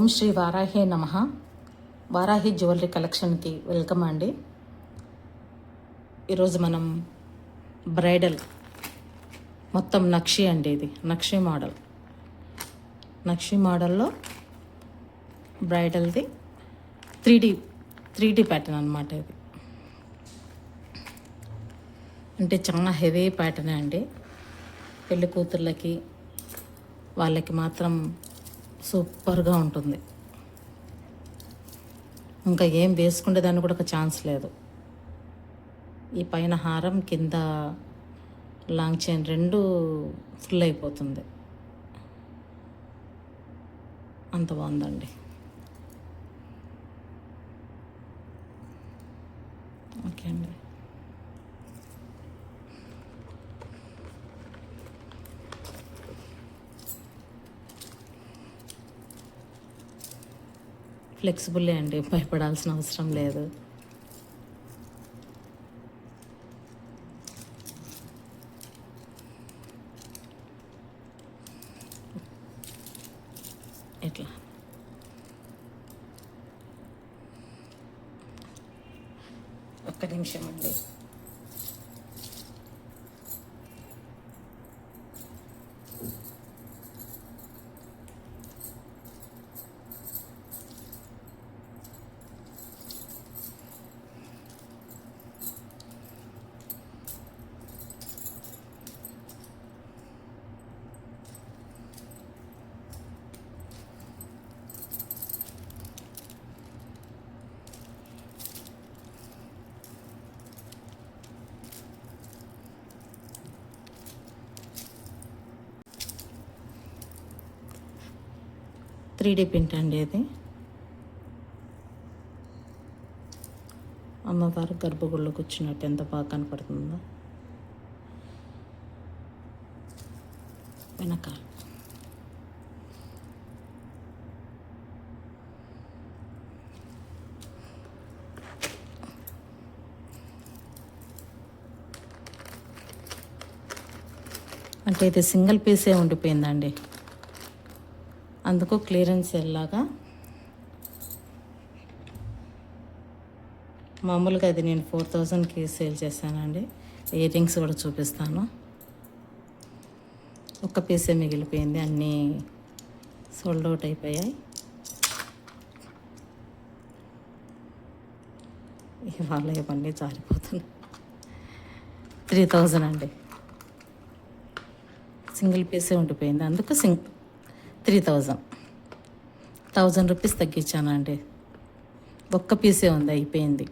ఓం శ్రీ వారాహే నమః. Varahi jewellery కలెక్షన్కి welcome అండి. ఈరోజు మనం బ్రైడల్ మొత్తం నక్షి అండి, ఇది నక్షి మోడల్. నక్షి మోడల్లో బ్రైడల్ది త్రీ డి ప్యాటర్న్ అనమాట. ఇది అంటే చాలా హెవీ ప్యాటర్న్ అండి. పెళ్లి కూతుర్లకి వాళ్ళకి మాత్రం సూపర్గా ఉంటుంది. ఇంకా ఏం వేసుకునే దాన్ని కూడా ఒక ఛాన్స్ లేదు. ఈ పైన హారం, కింద లాంగ్ చైన్ రెండు ఫుల్ అయిపోతుంది. అంత బాగుందండి. ఓకే అండి. ఫ్లెక్సిబుల్లే అండి, భయపడాల్సిన అవసరం లేదు. ఇట్లా ఒక్క నిమిషం అండి. త్రీ డీ ప్రింట్ అండి. ఇది అమ్మవారు గర్భగుడిలో కూర్చున్నట్టు ఎంత బాగా కనపడుతుందో. వెనకాల అంటే ఇది సింగిల్ పీసే ఉండిపోయిందండి, అందుకు క్లియరెన్స్ ఎలాగా. మామూలుగా అది నేను 4000కి సేల్ చేశానండి. ఇయర్ రింగ్స్ కూడా చూపిస్తాను. ఒక్క పీసే మిగిలిపోయింది, అన్నీ సోల్డ్ అవుట్ అయిపోయాయి. ఇవాళ ఇవన్నీ జారిపోతున్నాయి. 3000 అండి, సింగిల్ పీసే ఉండిపోయింది, అందుకు 1000 రూపీస్ తగ్గించానండి. ఒక్క పీసే ఉంది, అయిపోయింది.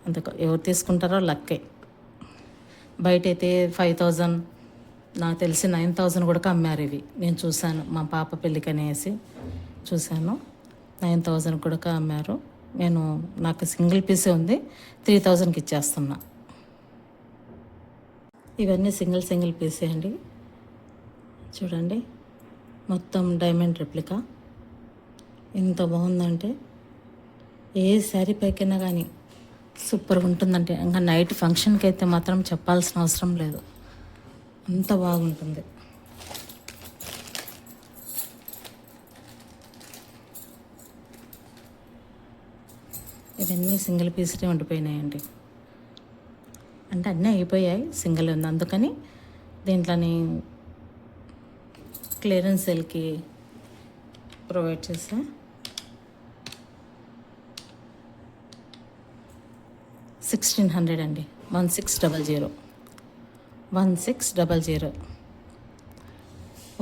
అందుకు ఎవరు తీసుకుంటారో లక్కే. బయట అయితే 5000, నాకు తెలిసి 9000 కూడా అమ్మారు ఇవి. నేను చూశాను, మా పాప పెళ్ళికి అనేసి చూశాను, 9000 కూడా అమ్మారు. నాకు సింగిల్ పీసే ఉంది, 3000కి ఇచ్చేస్తున్నా. ఇవన్నీ సింగిల్ పీసే అండి. చూడండి, మొత్తం డైమండ్ రెప్లికా. ఎంత బాగుందంటే ఏ శారీ పైకైనా కానీ సూపర్గా ఉంటుందంటే, ఇంకా నైట్ ఫంక్షన్కి అయితే మాత్రం చెప్పాల్సిన అవసరం లేదు, అంత బాగుంటుంది. ఇవన్నీ సింగిల్ పీస్లే ఉండిపోయినాయండి. అంటే అన్నీ అయిపోయాయి, సింగిల్ ఉంది, అందుకని దీంట్లోని క్లియరెన్స్ సేల్కి ప్రొవైడ్ చేసా. $1600 అండి. 1600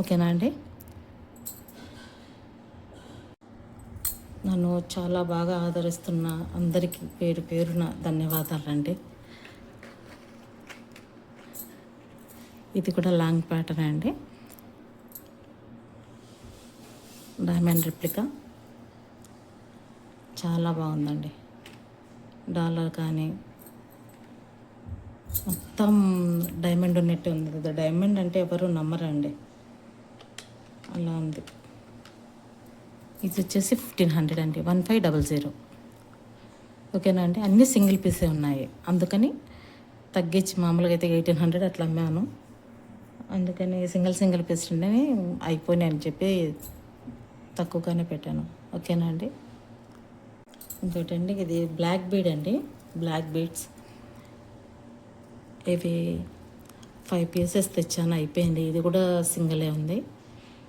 ఓకేనా అండి. నన్ను చాలా బాగా ఆదరిస్తున్న అందరికీ పేరు పేరున ధన్యవాదాలండి. ఇది కూడా లాంగ్ ప్యాటర్న్ అండి, డైమండ్ రెప్లికా. చాలా బాగుందండి. డాలర్ కానీ మొత్తం డైమండ్ ఉన్నట్టే ఉంది కదా. డైమండ్ అంటే ఎవరు నమ్మరండి, అలా ఉంది. ఇది వచ్చేసి 1500 అండి, 1500. ఓకేనా అండి. అన్నీ సింగిల్ పీసే ఉన్నాయి, అందుకని తగ్గించి మామూలుగా అయితే 1800 అట్లా అమ్మాను. అందుకని సింగిల్ పీస్ అయిపోయినాయి అని చెప్పి తక్కువగానే పెట్టాను. ఓకేనా అండి. ఇంకోటి అండి, ఇది బ్లాక్ బీడ్ అండి, బ్లాక్ బీడ్స్. ఇవి 5 పీసెస్ తెచ్చాను, అయిపోయింది. ఇది కూడా సింగిలే ఉంది.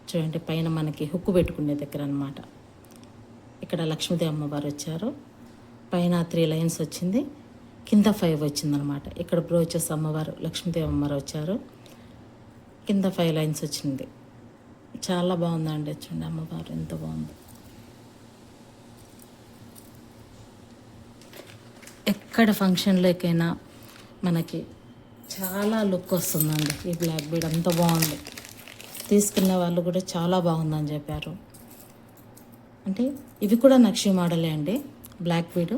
చూడండి, పైన మనకి హుక్కు పెట్టుకునే దగ్గర అనమాట. ఇక్కడ లక్ష్మీదేవి అమ్మవారు వచ్చారు. పైన 3 లైన్స్ వచ్చింది, కింద 5 వచ్చిందనమాట. ఇక్కడ బ్రోచెస్ అమ్మవారు, లక్ష్మీదేవి అమ్మవారు వచ్చారు, కింద 5 లైన్స్ వచ్చింది. చాలా బాగుందండి. చూడండి అమ్మవారు ఎంత బాగుంది. ఎక్కడ ఫంక్షన్లోకైనా మనకి చాలా లుక్ వస్తుందండి. ఈ బ్లాక్ బీడ్ అంత బాగుంది. తీసుకునే వాళ్ళు కూడా చాలా బాగుందని చెప్పారు. అంటే ఇవి కూడా నక్షి మోడలే అండి. బ్లాక్ బీడ్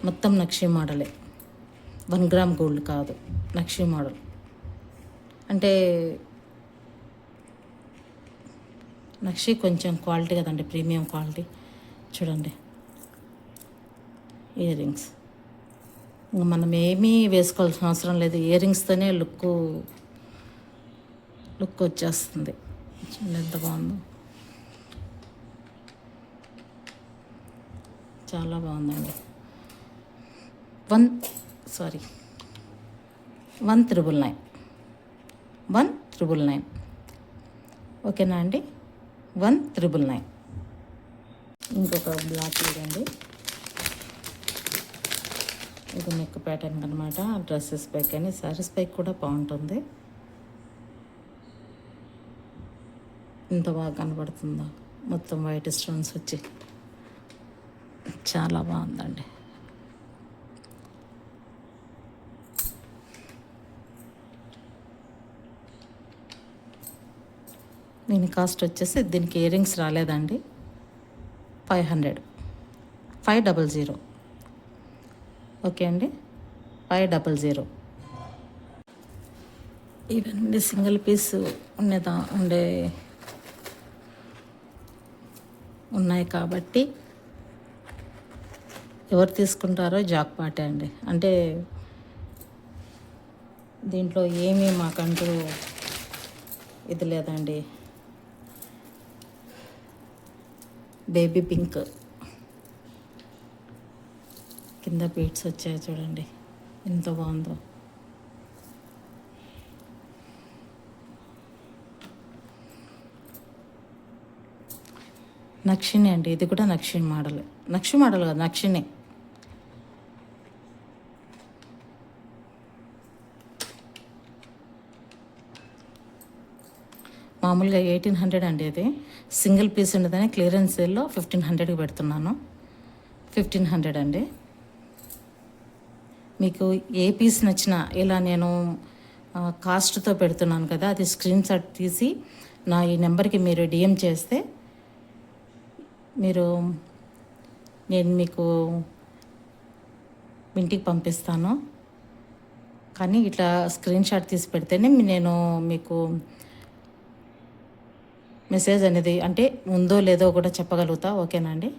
మొత్తం నక్షి మోడలే, 1 గ్రామ్ గోల్డ్ కాదు, నక్షి మోడల్. అంటే నక్షి కొంచెం క్వాలిటీ కదండి, ప్రీమియం క్వాలిటీ. చూడండి ఇయర్ రింగ్స్, ఇంకా మనం ఏమీ వేసుకోవాల్సిన అవసరం లేదు. ఇయర్ రింగ్స్తోనే లుక్ వచ్చేస్తుంది. చూడండి ఎంత బాగుందో, చాలా బాగుందండి. 1,999, 1,999. ఓకేనా అండి, 1,999. ఇంకొక బ్లాక్ ఇదండి, ఇది నెక్ ప్యాటర్న్ అనమాట. డ్రెస్సెస్ పైకి కానీ శారీస్ పైకి కూడా బాగుంటుంది. ఎంత బాగా కనబడుతుందో, మొత్తం వైట్ స్టోన్స్ వచ్చి చాలా బాగుందండి. దీని కాస్ట్ వచ్చేసి, దీనికి ఇయర్ రింగ్స్ రాలేదండి, 500, 500. ఓకే అండి, 500. ఇవన్నీ సింగిల్ పీస్ ఉన్నాయి కాబట్టి ఎవరు తీసుకుంటారో జాక్పాటే అండి. అంటే దీంట్లో ఏమీ మాకంటూ ఇది లేదండి. బేబీ పింక్ కింద బీడ్స్ వచ్చాయి, చూడండి ఎంత బాగుందో. నక్షిని అండి, ఇది కూడా నక్షి మోడల్. నక్షి మోడల్ కాదు, నక్షిని. మామూలుగా 1,800 అండి. ఇది సింగిల్ పీస్ ఉండదని క్లియరెన్స్ సేల్లో 1,500కి పెడుతున్నాను. 1,500 అండి. మీకు ఏ పీస్ నచ్చినా ఇలా నేను కాస్ట్తో పెడుతున్నాను కదా, అది స్క్రీన్ షాట్ తీసి నా ఈ నెంబర్కి మీరు డిఎం చేస్తే నేను మీకు ఇంటికి పంపిస్తాను. కానీ ఇట్లా స్క్రీన్ షాట్ తీసి పెడితేనే నేను మీకు మెసేజ్ అనేది, అంటే ఉందో లేదో కూడా చెప్పగలుగుతా. ఓకేనా అండి.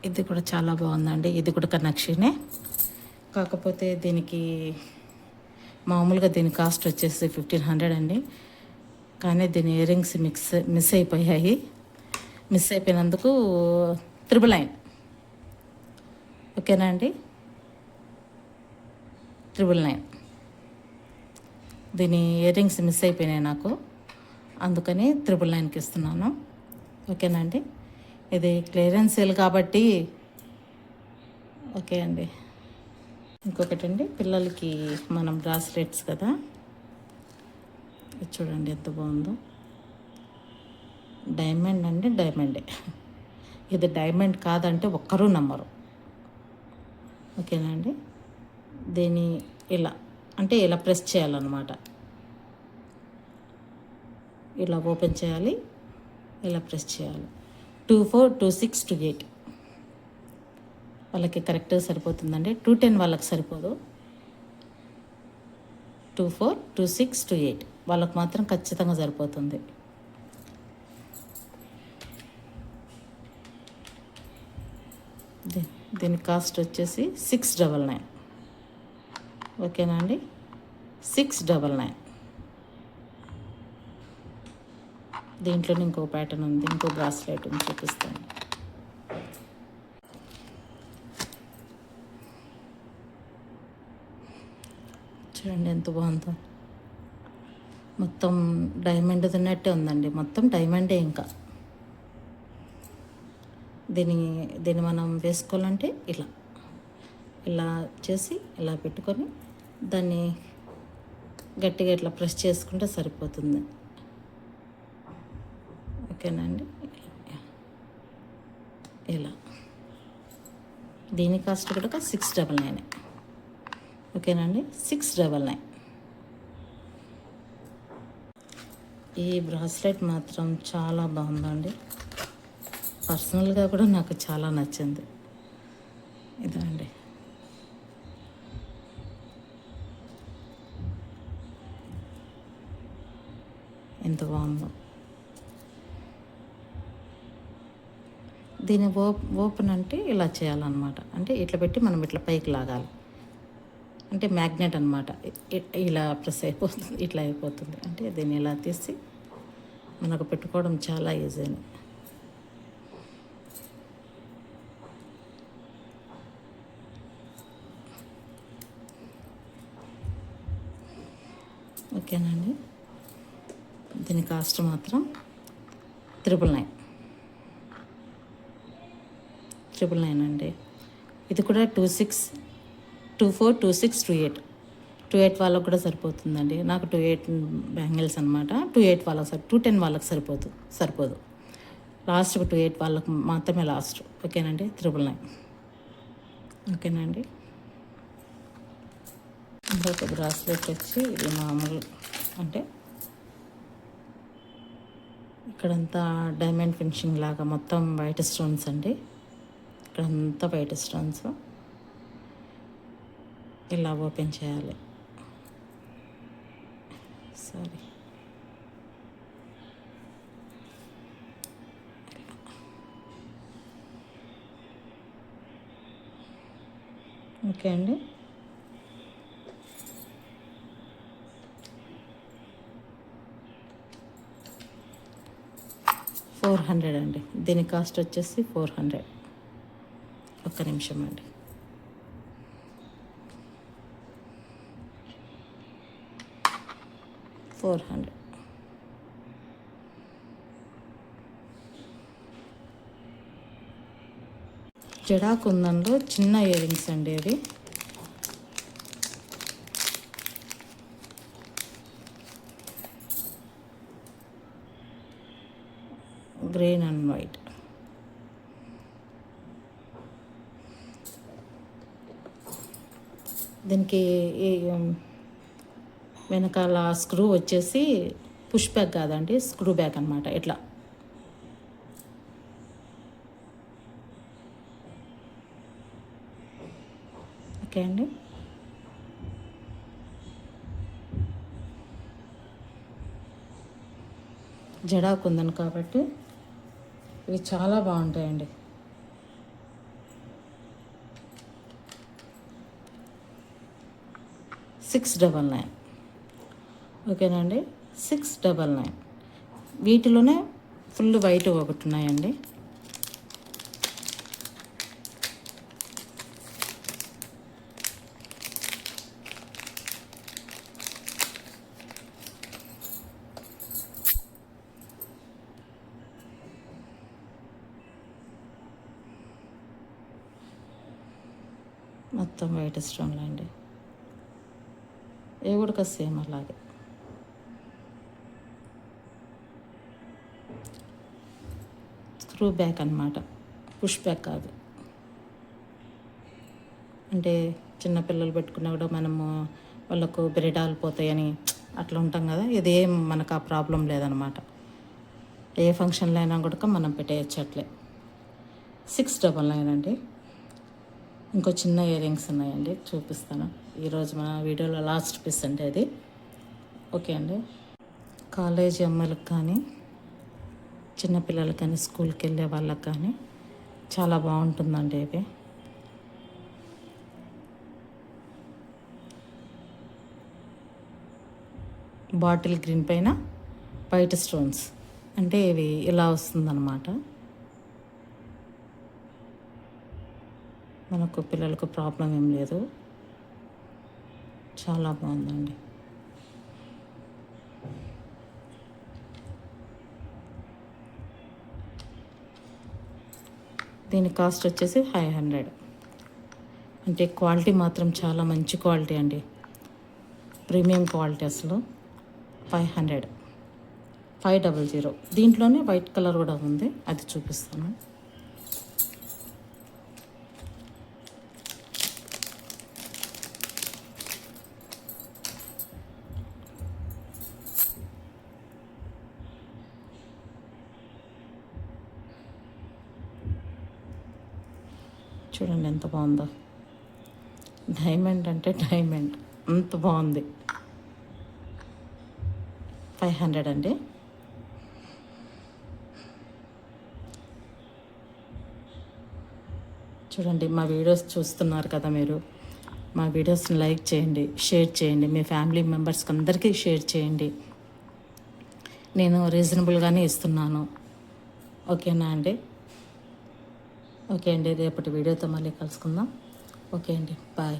ఇది కూడా చాలా బాగుందండి. ఇది కూడా నక్షినే, కాకపోతే దీనికి మామూలుగా దీని కాస్ట్ వచ్చేసి 1,500 అండి. కానీ దీని ఇయర్ రింగ్స్ మిస్ అయిపోయాయి. మిస్ అయిపోయినందుకు 999. ఓకేనా అండి, 999. దీని ఇయర్ రింగ్స్ మిస్ అయిపోయినాయి నాకు, అందుకని 999కి ఇస్తున్నాను. ఓకేనా అండి. ఇది క్లియరెన్స్ సేల్ కాబట్టి ఓకే అండి. ఇంకొకటి అండి, పిల్లలకి మనం బ్రాస్లెట్స్ కదా, ఇది చూడండి ఎంత బాగుందో. డైమండ్ అండి, డైమండే. ఇది డైమండ్ కాదంటే ఒక్కరూ నమ్మరు. ఓకేనా అండి. దీన్ని ఇలా అంటే ఇలా ప్రెస్ చేయాలన్నమాట. ఇలా ఓపెన్ చేయాలి, ఇలా ప్రెస్ చేయాలి. 24, 26, 28 వాళ్ళకి కరెక్ట్గా సరిపోతుందండి. 210 వాళ్ళకి సరిపోదు. 24, 26, 28 వాళ్ళకి మాత్రం ఖచ్చితంగా సరిపోతుంది. దీని కాస్ట్ వచ్చేసి 699. ఓకేనా అండి, 699. దీంట్లోనే ఇంకో ప్యాటర్న్ ఉంది, ఇంకో బ్రాస్లెట్ ఉంది, చూపిస్తాను. చూడండి ఎంత బాగుందో, మొత్తం డైమండ్ తిన్నట్టే ఉందండి, మొత్తం డైమండే. ఇంకా దీన్ని మనం వేసుకోవాలంటే ఇలా చేసి ఇలా పెట్టుకొని దాన్ని గట్టిగా ఇట్లా ప్రెస్ చేసుకుంటే సరిపోతుంది. ఓకేనండి. ఇలా దీని కాస్ట్ కూడా 699. ఓకేనండి, 699. ఈ బ్రాస్లెట్ మాత్రం చాలా బాగుందండి, పర్సనల్గా కూడా నాకు చాలా నచ్చింది. ఇదండి, ఎంత బాగుందో. దీని ఓపెన్ అంటే ఇలా చేయాలన్నమాట, అంటే ఇట్లా పెట్టి మనం ఇట్లా పైకి లాగాలి, అంటే మ్యాగ్నెట్ అనమాట. ఇలా ప్రెస్ అయిపోతుంది, ఇట్లా అయిపోతుంది. అంటే దీన్ని ఇలా తీసి మనకు పెట్టుకోవడం చాలా ఈజీ. ఓకేనండి, దీని కాస్ట్ మాత్రం 999 అండి. ఇది కూడా 26, 24, 26, 28 వాళ్ళకు కూడా సరిపోతుందండి. నాకు 28 బ్యాంగిల్స్ అనమాట. 28 వాళ్ళకి 210 వాళ్ళకి సరిపోదు. లాస్ట్ 28 వాళ్ళకు మాత్రమే లాస్ట్. ఓకేనండి, 999. ఓకేనండి. ఇంకొక బ్రాస్లెట్ వచ్చి ఇది మామూలు, అంటే ఇక్కడంతా డైమండ్ ఫినిషింగ్ లాగా మొత్తం వైట్ స్టోన్స్ అండి. ఇక్కడంతా వైట్ స్టోన్స్. ఇలా ఓపెన్ చేయాలి. సారీ, ఓకే అండి. $400 అండి. దీని కాస్ట్ వచ్చేసి 400. ఒక్క నిమిషం అండి. $400. జడా కుందంలో చిన్న ఇయర్ రింగ్స్ అండి అవి. Green and white. దీనికి వెనకాల స్క్రూ వచ్చేసి పుష్ బ్యాక్ కాదండి, స్క్రూ బ్యాక్ అనమాట. ఇట్లా ఓకే అండి. జడా కుందన్ కాబట్టి ఇవి చాలా బాగుంటాయండి. $699. ఓకేనండి, 699. వీటిలోనే ఫుల్ వైట్ ఒకటి ఉన్నాయండి. మొత్తం వైట్ స్టోన్లు అండి, ఇవి కూడా సేమ్ అలాగే. స్క్రూ బ్యాక్ అనమాట, పుష్ బ్యాక్ కాదు. అంటే చిన్నపిల్లలు పెట్టుకున్నా కూడా మనము వాళ్ళకు బెరిడాలు పోతాయని అట్లా ఉంటాం కదా, ఇదేం మనకు ఆ ప్రాబ్లం లేదనమాట. ఏ ఫంక్షన్లో అయినా కూడా మనం పెట్టేయచ్చు అట్లే. 699 అండి. ఇంకో చిన్న ఇయర్ రింగ్స్ ఉన్నాయండి, చూపిస్తాను. ఈరోజు మన వీడియోలో లాస్ట్ పీస్ అంటే అది. ఓకే అండి, కాలేజీ అమ్మాయిలకు కానీ చిన్నపిల్లలకు కానీ స్కూల్కి వెళ్ళే వాళ్ళకి కానీ చాలా బాగుంటుందండి ఇవి. బాటిల్ గ్రీన్ పైన వైట్ స్టోన్స్. అంటే ఇవి ఇలా వస్తుందన్నమాట. మనకు పిల్లలకు ప్రాబ్లం ఏం లేదు, చాలా బాగుందండి. దీని కాస్ట్ వచ్చేసి 500. అంటే క్వాలిటీ మాత్రం చాలా మంచి క్వాలిటీ అండి, ప్రీమియం క్వాలిటీ అసలు. 500, 500. దీంట్లోనే వైట్ కలర్ కూడా ఉంది, అది చూపిస్తాను. చూడండి ఎంత బాగుందో, డైమండ్ అంటే డైమండ్, అంత బాగుంది. 500 అండి. చూడండి, మా వీడియోస్ చూస్తున్నారు కదా మీరు, మా వీడియోస్ని లైక్ చేయండి, షేర్ చేయండి, మీ ఫ్యామిలీ మెంబర్స్కి అందరికీ షేర్ చేయండి. నేను రీజనబుల్గానే ఇస్తున్నాను, ఓకేనా అండి? ఓకే అండి, రేపటి వీడియోతో మళ్ళీ కలుసుకుందాం. ఓకే అండి, బాయ్.